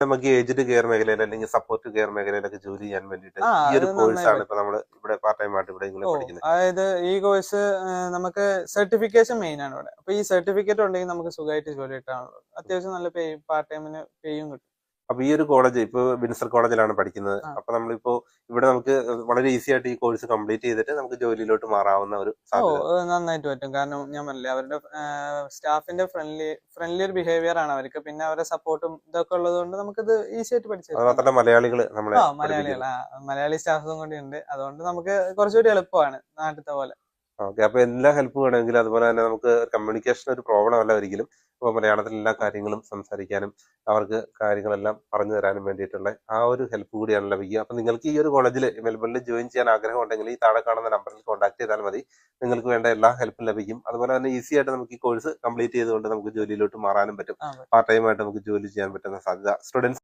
നമുക്ക് aged care മേഖലയിൽ അല്ലെങ്കിൽ സപ്പോർട്ട് കെയർ മേഖലയിലൊക്കെ ജോലി ചെയ്യാൻ വേണ്ടിയിട്ട് ആ ഈ അത് ഒരു നന്നായി കോഴ്സാണ് ഇപ്പൊ പറ്റും. നമ്മൾ ഇവിടെ പാർട്ട് ടൈം ആയിട്ട് ഇവിടെ ഓ പഠിക്കുന്നത്. അതായത് ഈ കോഴ്സ് നമുക്ക് സർട്ടിഫിക്കേഷൻ മെയിൻ ആണ് ഇവിടെ. അപ്പൊ ഈ സർട്ടിഫിക്കറ്റ് ഉണ്ടെങ്കിൽ നമുക്ക് സുഖമായിട്ട് ജോലി കിട്ടാനുള്ളൂ. അത്യാവശ്യം നല്ല പേയും പാർട്ട് ടൈമിന് പേയും കിട്ടും. അപ്പൊ ഈ ഒരു കോളേജ് ഇപ്പൊ വിൻസർ കോളേജിലാണ് പഠിക്കുന്നത്. ആ അപ്പൊ നമ്മളിപ്പോ ഇവിടെ നമുക്ക് വളരെ ഈസി ആയിട്ട് ഈ കോഴ്സ് കംപ്ലീറ്റ് ചെയ്തിട്ട് നമുക്ക് ജോലിയിലോട്ട് മാറാവുന്ന ഒരു ഓ സാധ്യത. നന്നായിട്ട് പറ്റും. കാരണം ഞാൻ പറഞ്ഞില്ലേ അവരുടെ സ്റ്റാഫിന്റെ ഫ്രണ്ട്ലി ഒരു ബിഹേവിയർ ആണ് അവർക്ക്. പിന്നെ അവരുടെ സപ്പോർട്ടും ഇതൊക്കെ ഉള്ളത് കൊണ്ട് നമുക്കിത് ഈസി ആയിട്ട് അത് പഠിച്ചെടുക്കാൻ മാത്രമല്ല പറ്റും. മലയാളികൾ നമ്മളെ മലയാളികൾ പഠിപ്പിക്കുന്നു. മലയാളി സ്റ്റാഫും കൂടി ഉണ്ട്. അതുകൊണ്ട് നമുക്ക് കുറച്ചുകൂടി എളുപ്പമാണ് നാട്ടിലത്തെ പോലെ. ഓക്കെ, അപ്പൊ എല്ലാ ഹെൽപ്പ് വേണമെങ്കിലും അതുപോലെ തന്നെ നമുക്ക് കമ്മ്യൂണിക്കേഷൻ ഒരു പ്രോബ്ലം അല്ല ഒരിക്കലും. ഇപ്പൊ മലയാളത്തിൽ എല്ലാ കാര്യങ്ങളും സംസാരിക്കാനും അവർക്ക് കാര്യങ്ങളെല്ലാം പറഞ്ഞു തരാനും വേണ്ടിയിട്ടുള്ള ആ ഒരു ഹെൽപ്പ് കൂടിയാണ് ലഭിക്കുക. അപ്പൊ നിങ്ങൾക്ക് ഈ ഒരു കോളേജിൽ മെൽബണിൽ ജോയിൻ ചെയ്യാൻ ആഗ്രഹം ഉണ്ടെങ്കിൽ ഈ താഴെ കാണുന്ന നമ്പറിൽ കോൺടാക്ട് ചെയ്താൽ മതി. നിങ്ങൾക്ക് വേണ്ട എല്ലാ ഹെൽപ്പും ലഭിക്കും. അതുപോലെ തന്നെ ഈസി ആയിട്ട് നമുക്ക് ഈ കോഴ്സ് കംപ്ലീറ്റ് ചെയ്തുകൊണ്ട് നമുക്ക് ജോലിയിലോട്ട് മാറാനും പറ്റും. ആ പാർട്ട് ടൈം ആയിട്ട് നമുക്ക് ജോലി ചെയ്യാൻ പറ്റുന്ന സാധ്യത സ്റ്റുഡൻസ്